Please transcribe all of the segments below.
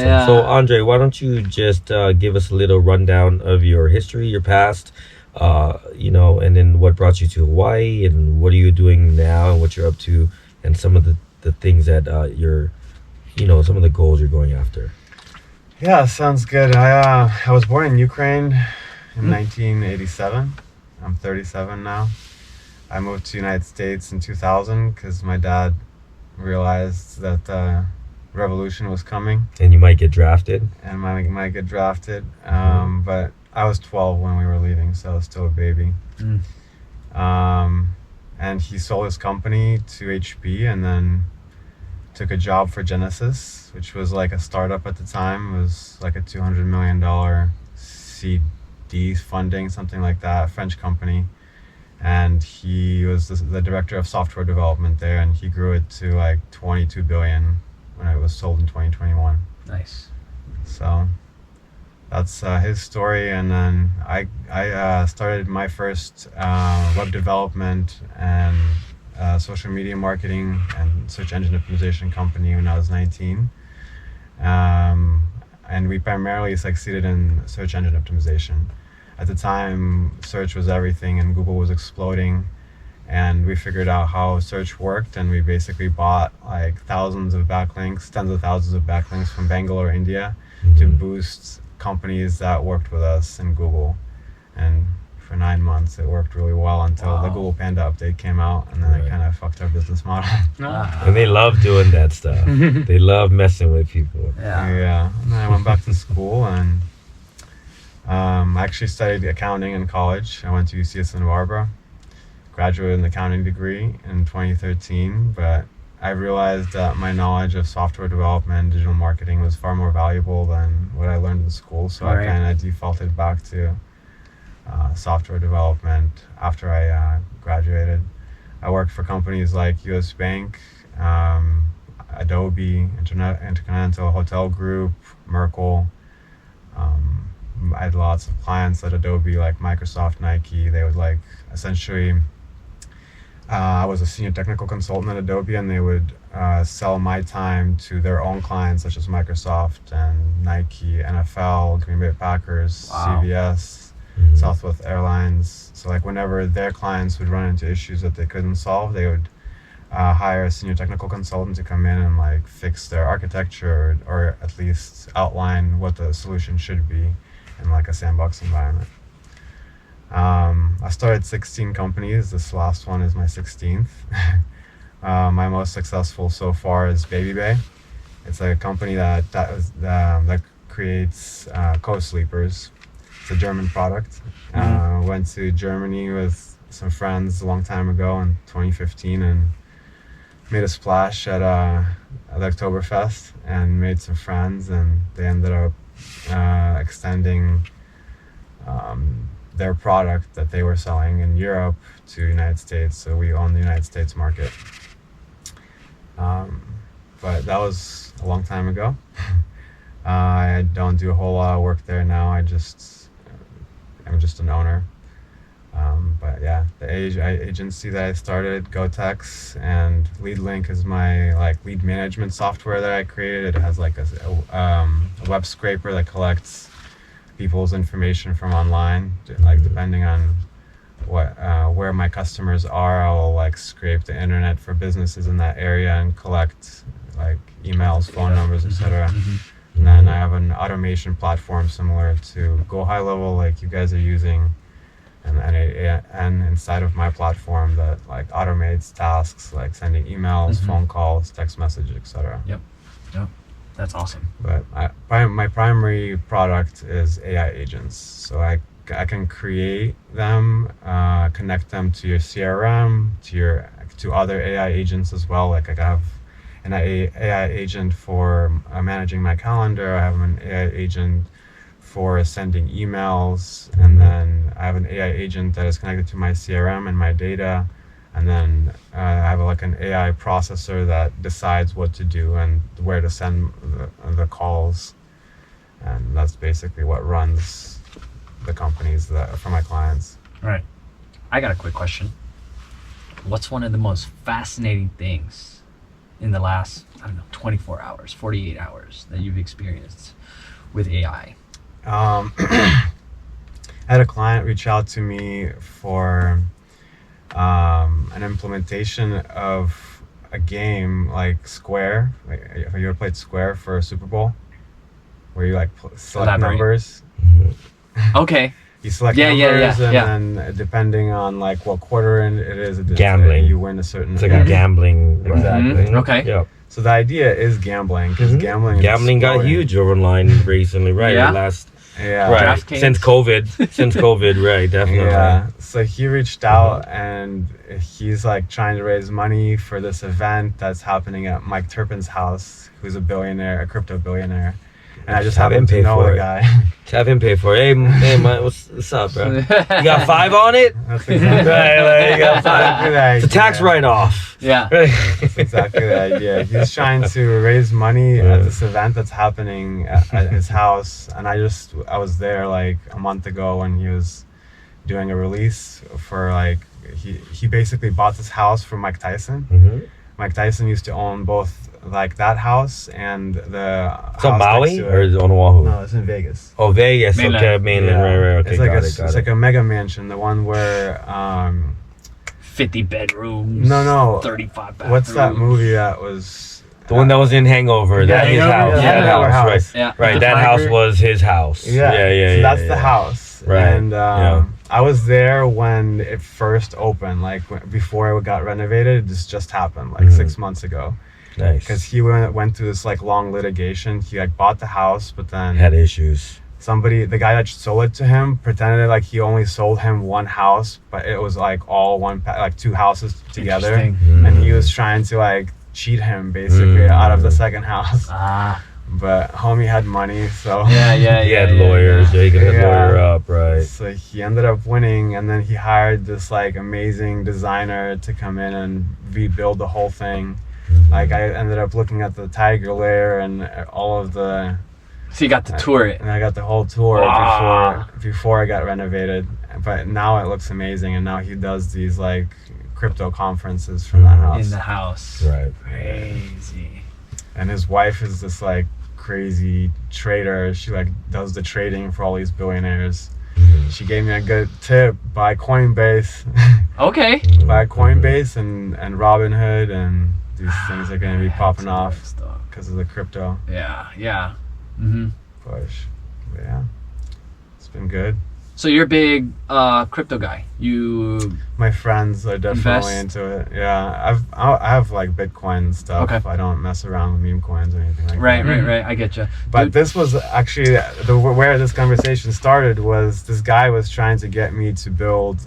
So, Andrey, why don't you just give us a little rundown of your history, your past, and then what brought you to Hawaii, and what are you doing now, and what you're up to, and some of the things that some of the goals you're going after. Yeah, sounds good. I was born in Ukraine in 1987. I'm 37 now. I moved to the United States in 2000 because my dad realized that revolution was coming. And you might get drafted. And might get drafted. But I was 12 when we were leaving, so I was still a baby. And he sold his company to HP and then took a job for Genesis, which was like a startup at the time. It was like a $200 million CD funding, something like that, French company. And he was the director of software development there, and he grew it to like 22 billion when it was sold in 2021. Nice. So that's his story. And then I started my first web development and social media marketing and search engine optimization company when I was 19. And we primarily succeeded in search engine optimization. At the time, search was everything and Google was exploding. And we figured out how search worked, and we basically bought like thousands of backlinks, tens of thousands of backlinks from Bangalore, India, to boost companies that worked with us in Google. And for 9 months, it worked really well until the Google Panda update came out, and then it kind of fucked our business model. And they love doing that stuff. They love messing with people. Yeah. And then I went back to school, and I actually studied accounting in college. I went to UC Santa Barbara, graduated an accounting degree in 2013, but I realized that my knowledge of software development and digital marketing was far more valuable than what I learned in school, so I kind of defaulted back to software development after I graduated. I worked for companies like US Bank, Adobe, Intercontinental Hotel Group, Merkle. I had lots of clients at Adobe, like Microsoft, Nike. They would like essentially, I was a senior technical consultant at Adobe, and they would sell my time to their own clients such as Microsoft and Nike, NFL, Green Bay Packers, CVS, Southwest Airlines. So like whenever their clients would run into issues that they couldn't solve, they would hire a senior technical consultant to come in and like fix their architecture, or at least outline what the solution should be in like a sandbox environment. I started 16 companies. This last one is my 16th. My most successful so far is Baby Bay. It's a company that creates co-sleepers. It's a German product. Went to Germany with some friends a long time ago in 2015 and made a splash at the Oktoberfest and made some friends, and they ended up extending their product that they were selling in Europe to the United States, so we own the United States market. But that was a long time ago. I don't do a whole lot of work there now. I'm just an owner. But yeah, the agency that I started, GoTech, and LeadLink is my like lead management software that I created. It has like a web scraper that collects people's information from online. Like depending on where my customers are, I'll like scrape the internet for businesses in that area and collect like emails, phone numbers, etc. And then I have an automation platform similar to Go High Level, like you guys are using, and inside of my platform that like automates tasks like sending emails, phone calls, text messages, etc. Yep. That's awesome. But my primary product is AI agents. So I can create them, connect them to your CRM, to other AI agents as well. Like I have an AI agent for managing my calendar. I have an AI agent for sending emails, and then I have an AI agent that is connected to my CRM and my data. And then I have like an AI processor that decides what to do and where to send the calls. And that's basically what runs the companies for my clients. Right. I got a quick question. What's one of the most fascinating things in the last, I don't know, 24 hours, 48 hours that you've experienced with AI? I had a client reach out to me for an implementation of a game like Square. Like, have you ever played Square for Super Bowl? Where you like select Elaborate. numbers. Okay. You select Yeah, numbers, yeah. and then depending on like what quarter it is, Gambling. you win a certain. It's like a gambling. Exactly. Mhm. Okay. Yeah. So the idea is gambling, because gambling. Gambling got huge online recently, right? Yeah. The last, Yeah. right. DraftKings. Since COVID, right? Definitely. Yeah. So he reached out and he's like trying to raise money for this event that's happening at Mike Turpin's house, who's a billionaire, a crypto billionaire. And I just Have him happen to pay know for the it. guy. Have him pay for it. Hey, man, what's up, bro? You got 5 on it? That's exactly, Right, like, you got exactly 5. the It's a tax idea. write-off. Yeah. That's exactly the idea. He's trying to raise money at this event that's happening at his house, and I was there like a month ago when he was doing a release for like he basically bought this house from Mike Tyson. Mm-hmm. Mike Tyson used to own both like that house and the It's on house Maui next to or it. is it on Oahu? No, it's in Vegas. Oh, Vegas. Mainland. Okay, mainland. Yeah. Right. Okay, It's like got it's it. like a mega mansion, the one where 50 bedrooms. No. 35 bathrooms. what's that movie that was The one that was in Hangover. That his Hangover, house. yeah, that Hangover house. house. Right. Yeah. Right. The That house tiger. was his house. Yeah, Yeah. so that's the yeah. house. Right, And yeah. I was there when it first opened, like before it got renovated. This just happened like 6 months ago. Nice. Because he went through this like long litigation. He like bought the house, but then Had issues. the guy that sold it to him pretended like he only sold him one house, but it was like all like 2 houses together. Interesting. And he was trying to like cheat him basically out of the second house. Ah. But homie had money, so Yeah. He had lawyers. Yeah, he could Yeah. lawyer up, right? So he ended up winning, and then he hired this like amazing designer to come in and rebuild the whole thing. Like I ended up looking at the tiger lair and all of the, So you got to tour it. and I got the whole tour Wow. before I got renovated. But now it looks amazing, and now he does these like crypto conferences from that house. In the house. Right. Crazy. And his wife is this like crazy trader. She like does the trading for all these billionaires. She gave me a good tip: buy Coinbase, Okay. buy Coinbase and Robinhood, and these things are going to be popping off Stuff. because of the crypto Yeah. Mm-hmm. push. But yeah, it's been good. So you're a big crypto guy. You My friends are definitely Invest? into it. Yeah, I have like Bitcoin and stuff. Okay. I don't mess around with meme coins or anything like right. that. I get you. But this was actually where this conversation started. Was this guy was trying to get me to build.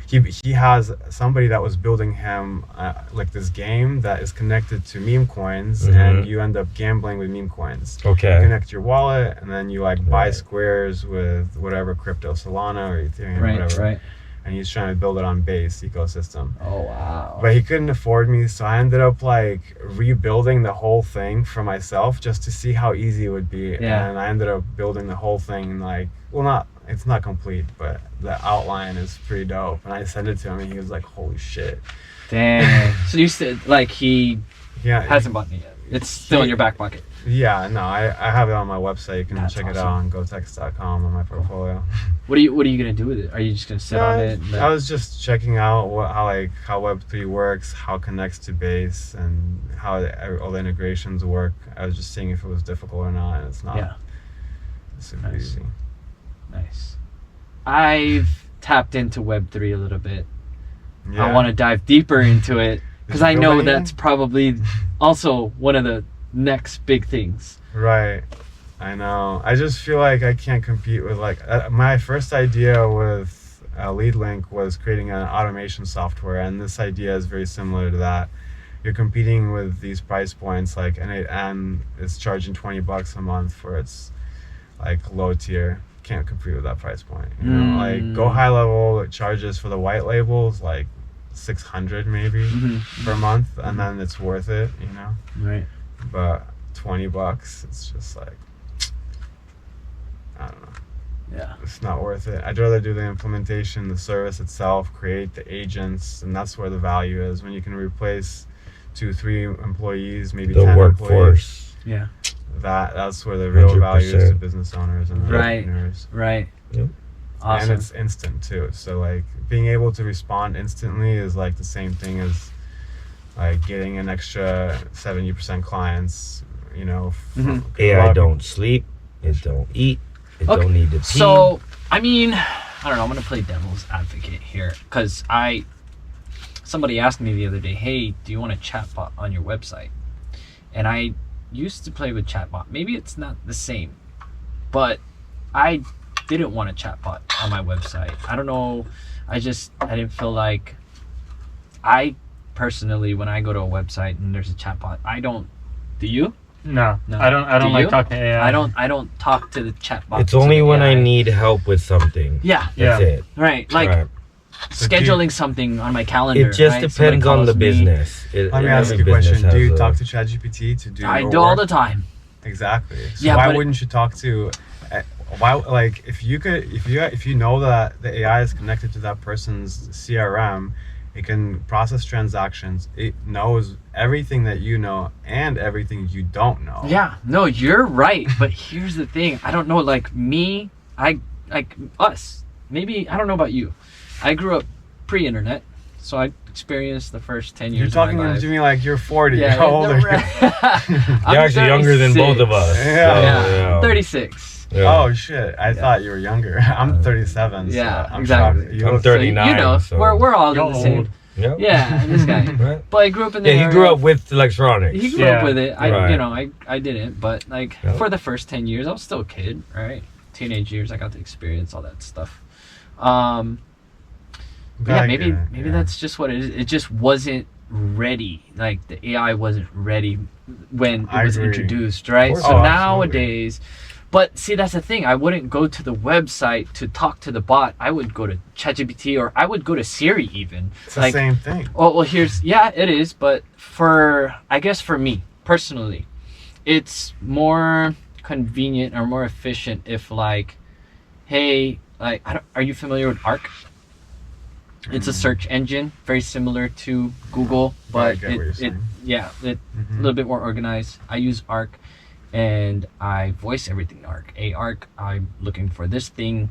He has somebody that was building him like this game that is connected to meme coins, and you end up gambling with meme coins. You Okay. connect your wallet, and then you like buy Right. squares with whatever crypto, Solana or Ethereum, whatever. Right. And he's trying to build it on Base ecosystem. Oh wow. But he couldn't afford me, so I ended up like rebuilding the whole thing for myself just to see how easy it would be. Yeah. And I ended up building the whole thing in like, it's not complete, but the outline is pretty dope. And I sent it to him, and he was like, "Holy shit!" Damn. So you said like he Yeah, hasn't bought it yet. It's still in your back pocket. yeah. No, I have it on my website. You can That's check it out on GoTech.com on my portfolio. What are you gonna do with it? Are you just gonna sit on it? and I was just checking out how Web3 works, how it connects to Base, and how all the integrations work. I was just seeing if it was difficult or not, and it's not. Yeah. It's super Nice. easy. Nice. I've tapped into Web3 a little bit. Yeah. I want to dive deeper into it because you I build know anything? that's probably also one of the next big things. Right. I know. I just feel like I can't compete with like my first idea with LeadLink was creating an automation software, and this idea is very similar to that. You're competing with these price points, like N8N is charging $20 a month for its like low tier. Can't compete with that price point. You know, like Go High Level, it charges for the white labels like $600 maybe per month, and then it's worth it, you know. Right. But $20, it's just like, I don't know. Yeah. It's not worth it. I'd rather do the implementation, the service itself, create the agents, and that's where the value is. When you can replace 2-3 employees, maybe The 10 employees. workforce. Yeah. That's where the real value is to 100%. business owners and Right. entrepreneurs. Right. Yep. Awesome. And it's instant too. So like being able to respond instantly is like the same thing as like getting an extra 70% clients. You know, Mhm. AI don't sleep. It don't eat. It Okay, don't need to pee. So, I mean, I don't know. I'm gonna play devil's advocate here because somebody asked me the other day, "Hey, do you want a chatbot on your website?" And I used to play with chatbot. Maybe it's not the same, but I didn't want a chatbot on my website. I don't know. I didn't feel like I personally, when I go to a website and there's a chatbot, I don't. Do you? No, No. I don't Do like you? talking to AI. I don't talk to the chatbot. It's only when I AI. need help with something. Yeah. That's Yeah. it. Right. Like Right. So do you- scheduling something on my calendar. It just right? Somebody depends on the calls me. business. Let me ask every you a question. business Do you has talk to ChatGPT to do I your do all work? the time. Exactly. So Yeah, why but wouldn't you talk to? Why like if you know that the AI is connected to that person's CRM, it can process transactions. It knows everything that you know and everything you don't know. Yeah, no, you're right. But here's the thing. I don't know, like me, like us. Maybe, I don't know about you. I grew up pre-internet, so I experienced the first 10 You're years talking of my life. to me like you're 40. Yeah, How old are you? You're actually younger than both of us. Yeah. Yeah, 36. Yeah. Oh shit! I thought you were younger. I'm 37. So Yeah, I'm exactly. shocked. You I'm look- 39. So, you know, so- we're all You're the same. old. Yep. Yeah, this guy. Right. But I grew up in the Yeah, he area. grew up with electronics. He grew Yeah. up with it. I, Right. you know, I didn't, but like Yep. for the first 10 years, I was still a kid, right? Teenage years, I got to experience all that stuff. Yeah, Gotta maybe get it, maybe yeah. that's just what it is. It just wasn't ready. Like the AI wasn't ready when it I was agree. introduced, right? course. So Oh, absolutely. nowadays, but see, that's the thing. I wouldn't go to the website to talk to the bot. I would go to ChatGPT or I would go to Siri even. It's the same thing. Oh, well, it is, but I guess for me personally, it's more convenient or more efficient if like, hey, like, are you familiar with Arc? It's a search engine, very similar to Google, I but get what you're it saying. yeah, it a Mhm. little bit more organized. I use Arc, and I voice everything in Arc. Hey, Arc, I'm looking for this thing.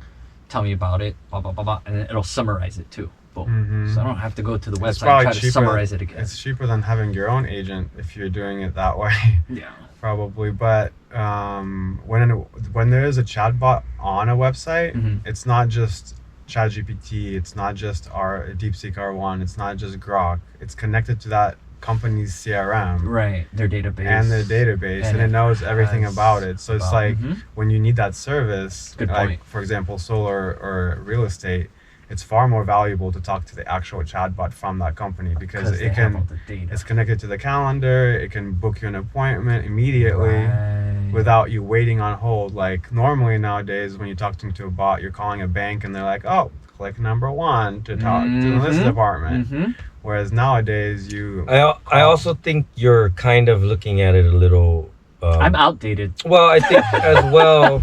Tell me about it. Blah blah blah blah, and then it'll summarize it too. Boom. Mhm. So I don't have to go to the It's website and probably try to cheaper summarize than- it again. It's cheaper than having your own agent if you're doing it that way, Yeah. probably. But when there is a chatbot on a website, Mhm. it's not just ChatGPT. It's not just our DeepSeek R1. It's not just Grok. It's connected to that company's CRM. Right. Their database. And the database, And and it knows everything has about it. So it's about- like Mhm. when you need that service, Good like point. for example, solar or real estate, it's far more valuable to talk to the actual chatbot from that company because they it have all can. the data. It's connected to the calendar. It can book you an appointment immediately Right. without you waiting on hold. Like normally nowadays, when you're talking to a bot, you're calling a bank and they're like, "Oh, click number 1 to talk to this Mhm. department." Mhm. Whereas nowadays, you I also think you're kind of looking at it a little. I'm outdated. Well, I think as well.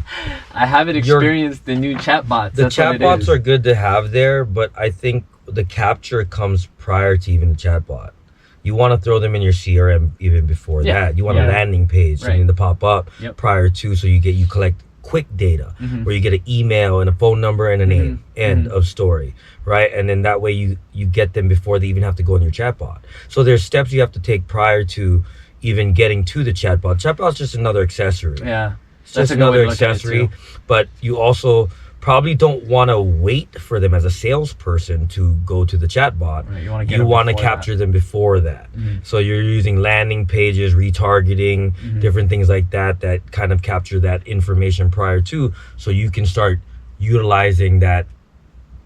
I haven't You're- experienced the new chatbots. The That's what it chatbots is. are good to have there, but I think the capture comes prior to even the chatbot. You want to throw them in your CRM even before Yeah. that. You want Yeah. a landing page, Right. something to pop up Yep. prior to, so you collect quick data, Mhm. where you get an email and a phone number and a name. Mhm. End Mhm. of story, right? And then that way you get them before they even have to go in your chatbot. So there's steps you have to take prior to even getting to the chatbot. Chatbot's just another accessory. Yeah. It's That's just a good way another to look at it, accessory, too. but you also probably don't want to wait for them as a salesperson to go to the chatbot. Right, you want to get You them want to before that. capture them before that. Mhm. So you're using landing pages, retargeting, Mhm. different things like that kind of capture that information prior to, so you can start utilizing that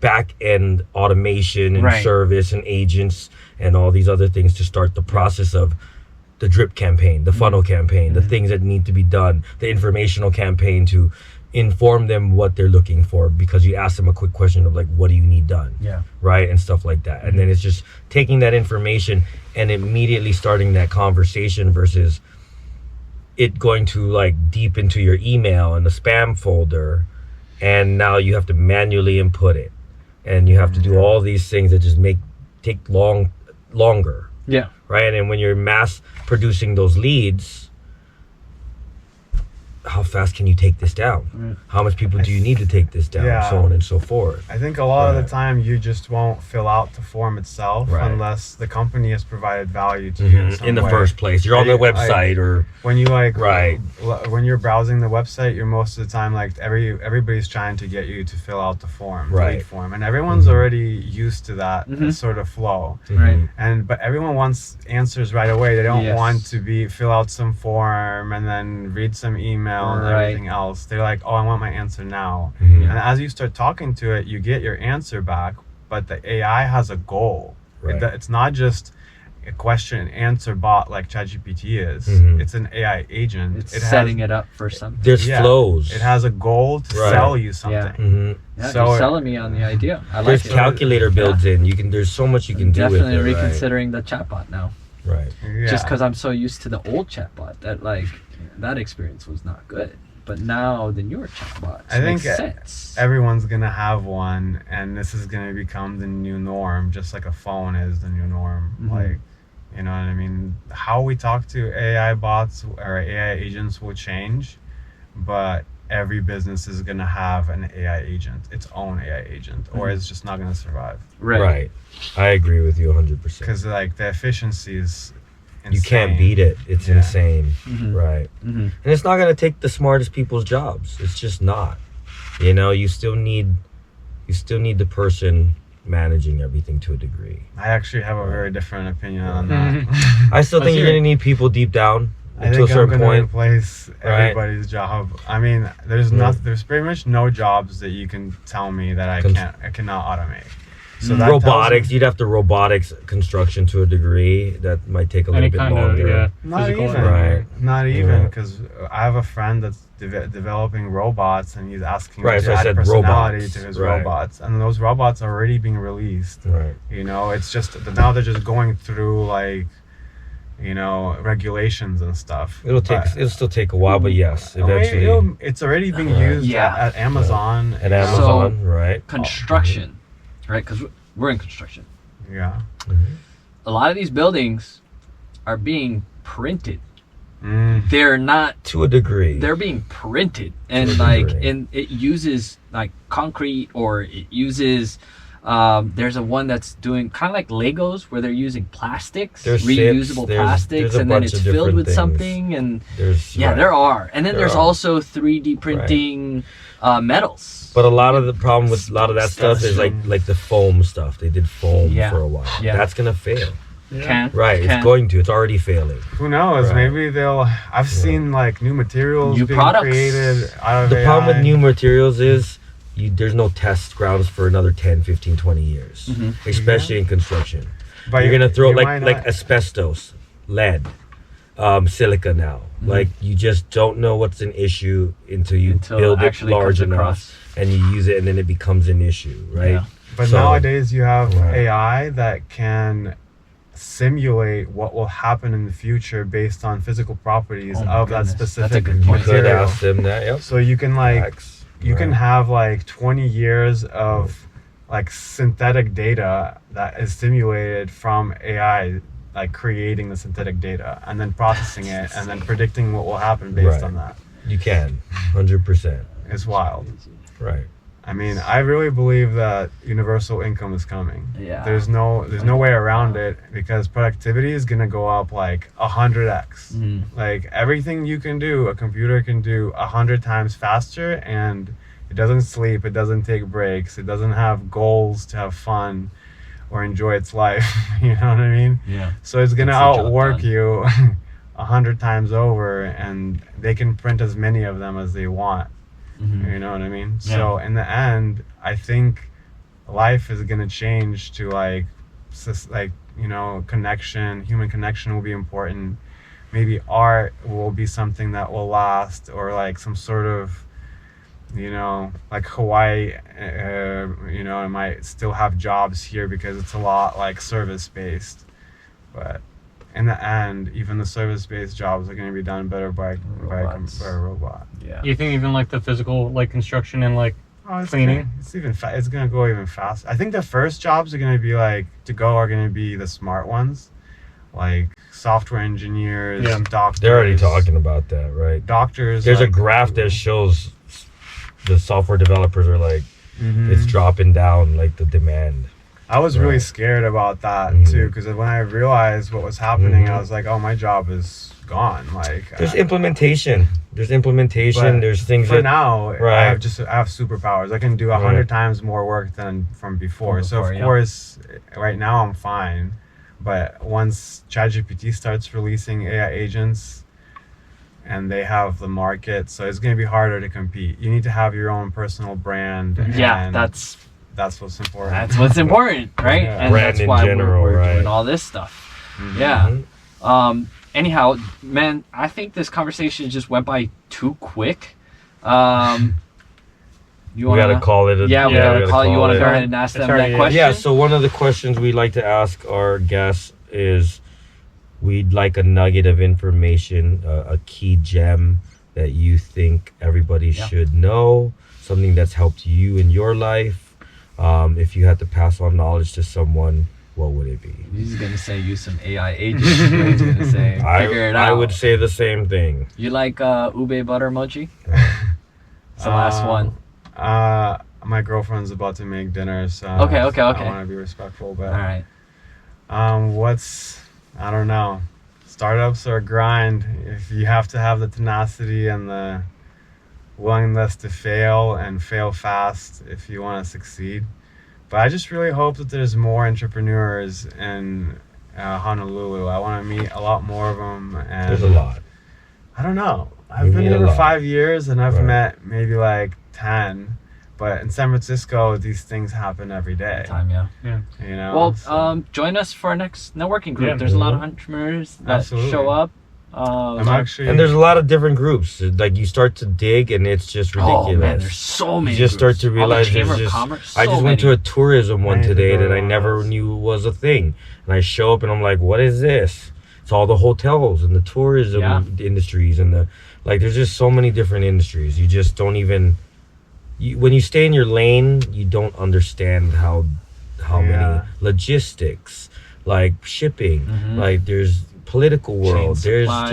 back end automation and Right. service and agents and all these other things to start the process of the drip campaign, the funnel campaign, the things that need to be done, the informational campaign to inform them what they're looking for, because you ask them a quick question of like, what do you need done? Yeah. Right? And stuff like that. And then it's just taking that information and immediately starting that conversation versus it going to like deep into your email and the spam folder, and now you have to manually input it and you have to do all these things that just take longer, Yeah. Right. And when you're mass producing those leads, how fast can you take this down? Right. How much people do you need to take this down? Yeah. So on and so forth. I think a lot of Right. the time you just won't fill out the form itself Right. unless the company has provided value to you in some in the way. first place. You're on the website or When you Right. when you're browsing the website, you're most of the time like everybody's trying to get you to fill out the form, the Right. lead form, and everyone's already used to that Mhm. sort of flow. Right. But everyone wants answers right away. They don't Yes. want to fill out some form and then read some email and Right. everything else. They're like, oh, I want my answer now. Mhm. And as you start talking to it, you get your answer back, but the AI has a goal. Right. It's not just a question and answer bot like ChatGPT is. Mhm. It's an AI agent. It's setting it up for something. there's Yeah. flows. It has a goal to Right. sell you something. Mm-hmm. Yeah, So you're it- selling me on the idea. I like There's it. calculator builds in. You can. There's so much you can do with Definitely it. reconsidering the chatbot now. Right. Yeah. Just because I'm so used to the old chatbot that like that experience was not good. But now the newer chatbots I think makes sense. everyone's gonna have one, and this is gonna become the new norm, just like a phone is the new norm. Mhm. Like, you know what I mean? How we talk to AI bots or AI agents will change, but every business is gonna have an AI agent, its own AI agent, or Mhm. it's just not gonna survive. Right. I agree with you 100%. Because like the efficiency is insane. You can't beat it. It's Yeah. insane. Mhm. Right. Mm-hmm. And it's not going to take the smartest people's jobs. It's just not. You know, you still need the person managing everything to a degree. I actually have a very different opinion on that. I still think Let's you're hear going to need people deep down I until a think I'm certain gonna point. replace Right. everybody's job. I mean, there's Yeah. not. There's pretty much no jobs that you can tell me that I cannot automate. So that Robotics, tells me- you'd have to robotics construction to a degree. That might take a little Any bit kind longer. of, yeah. not physical even, Right. not even, Yeah. because I have a friend that's developing robots, and he's asking Right, me so to I add said personality robots, to his right. robots, and those robots are already being released. Right. You know, it's just that now they're just going through like, you know, regulations and stuff. It'll still take a while, but yes, I mean, eventually. it's already being Right. used Yeah. at Amazon. At you know? Amazon, right? Construction, right? Because we're in construction. Yeah. A lot of these buildings are being printed. Mm. They're not. To a degree. They're being printed, and a like, degree. and it uses like concrete, or it uses. There's a one that's doing kind of like Legos, where they're using plastics, There's reusable ships, there's plastics, a and then bunch it's of filled different with things. something, and There's yeah, right. there are, and then There there's are. also 3D printing metals. But a lot of the problem with a lot of that stuff is Stuff. like the foam stuff. They did foam Yeah. for a while. Yeah. That's gonna fail. Can Right. Can. It's going to. It's already failing. Who knows? Right. Maybe they'll. I've seen like new materials New being products. created out of The AI. problem with new materials is there's no test grounds for another 10, 15, 20 years, Mhm. especially in construction. But You're gonna throw you like might like not- asbestos, lead, silica now. Mhm. Like you just don't know what's an issue until you Until build it actually large comes enough across. and you use it, and then it becomes an issue, right? Yeah. But So- nowadays you have Right. AI that can simulate what will happen in the future based on physical properties Oh my of goodness. that That's a specific good You point. could material. ask them that. Yep. So you can like Facts. you can Right. have like 20 years of like synthetic data that is simulated from AI, like creating the synthetic data and then processing it and then predicting what will happen based Right. on that. You can, 100%. It's wild. Right. I mean, I really believe that universal income is coming. Yeah. There's no way around it because productivity is gonna go up like 100x. Mhm. Like everything you can do, a computer can do 100 times faster, and it doesn't sleep, it doesn't take breaks, it doesn't have goals to have fun or enjoy its life. You know what I mean? Yeah. So it's gonna Gets the job outwork done. you 100 times over, and they can print as many of them as they want. Mhm. You know what I mean? Yeah. So in the end, I think life is gonna change to like you know, human connection will be important. Maybe art will be something that will last, or like some sort of, you know, like Hawaii, you know, it might still have jobs here because it's a lot like service based, but in the end, even the service-based jobs are going to be done better by a robot. Yeah. You think even like the physical like construction and like Oh, it's cleaning? it's going to go even faster. I think the first jobs are going to be going to be the smart ones, like software engineers, Yeah. doctors. They're already talking about that, right? Doctors. There's a like, graph that shows the software developers are like, Mhm. it's dropping down, like the demand. I was really Right. scared about that Mhm. too, because when I realized what was happening, Mhm. I was like, "Oh, my job is gone." Like, There's implementation. There's implementation. But There's things for that now, Right. I have superpowers. I can do 100 times more work than from before. So before, of yeah. course, right now I'm fine. But once ChatGPT starts releasing AI agents, and they have the market, so it's going to be harder to compete. You need to have your own personal brand. Yeah, and that's what's important. that's what's important, right? Yeah. And Brand that's in why general, we're right. doing all this stuff. Mhm. Yeah. Mhm. Anyhow, man, I think this conversation just went by too quick. You We wanna gotta call it. Yeah, we gotta call it. You wanna go ahead and ask It's them already- that question? Yeah. So one of the questions we like to ask our guests is, we'd like a nugget of information, a key gem that you think everybody Yeah. should know, something that's helped you in your life. If you had to pass on knowledge to someone, what would it be? He's gonna say use some AI agent. He's gonna say figure it out. I would say the same thing. You like ube butter mochi? It's the last one. My girlfriend's about to make dinner, so Okay. I want to be respectful. But All right. I don't know. Startups are a grind. If you have to have the tenacity and the willingness to fail and fail fast if you want to succeed. But I just really hope that there's more entrepreneurs in Honolulu. I want to meet a lot more of them. And There's a lot. I don't know. We I've been meet here a for lot. 5 years and I've Right. met maybe like 10. But in San Francisco, these things happen every day. Time, yeah. You know. Well, So join us for our next networking group. Yeah. There's a lot of entrepreneurs that Absolutely. show up. I'm actually. And there's a lot of different groups. Like you start to dig, and it's just ridiculous. Oh man, there's so many. You just start groups. to All the realize Chamber there's of just. Commerce, I so just went to many. a tourism one I need to today go to that I one of never those. knew was a thing, and I show up and I'm like, "What is this?" It's all the hotels and the tourism Yeah. industries and the like. There's just so many different industries. You just don't even. When you stay in your lane, you don't understand how many Yeah. logistics, like shipping, Mhm. like there's political world. There's supply.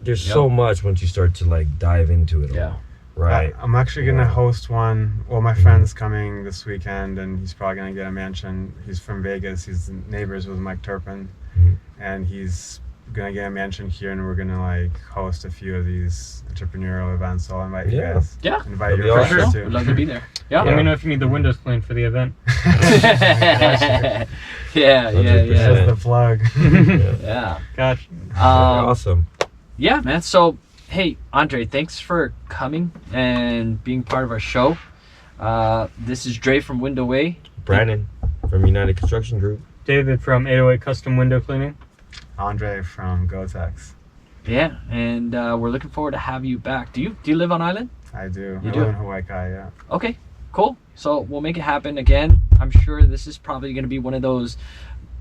there's Yep. so much once you start to like dive into it Yeah. all. Right. I'm actually gonna Wow. host one. Well, my friend's coming this weekend, and he's probably gonna get a mansion. He's from Vegas. He's neighbors with Mike Turpin, Mhm. and he's gonna get a mansion here, and we're gonna like host a few of these entrepreneurial events. So I'll invite you Yeah. guys. Yeah. Invite That'd your be friends awesome. too. We'd love to be there. Yeah. Let me know if you need the windows cleaned for the event. yeah. Yeah. 100%. Yeah. That's the plug. Yeah. Gotcha. Awesome. Yeah, man. So, hey, Andrey, thanks for coming and being part of our show. This is Dre from Window Way. Brandon from United Construction Group. David from 808 Custom Window Cleaning. Andrey from GoTech. Yeah, and we're looking forward to have you back. Do you live on island? I do. You I do? live in Hawaii, yeah. Okay, cool. So we'll make it happen again. I'm sure this is probably going to be one of those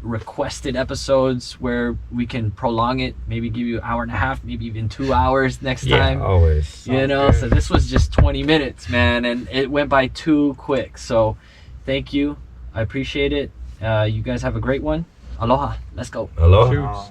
requested episodes where we can prolong it, maybe give you an hour and a half, maybe even 2 hours next time. Always. You know, good. so this was just 20 minutes, man, and it went by too quick. So thank you. I appreciate it. You guys have a great one. Aloha. Let's go. Aloha. Shoot. Wow.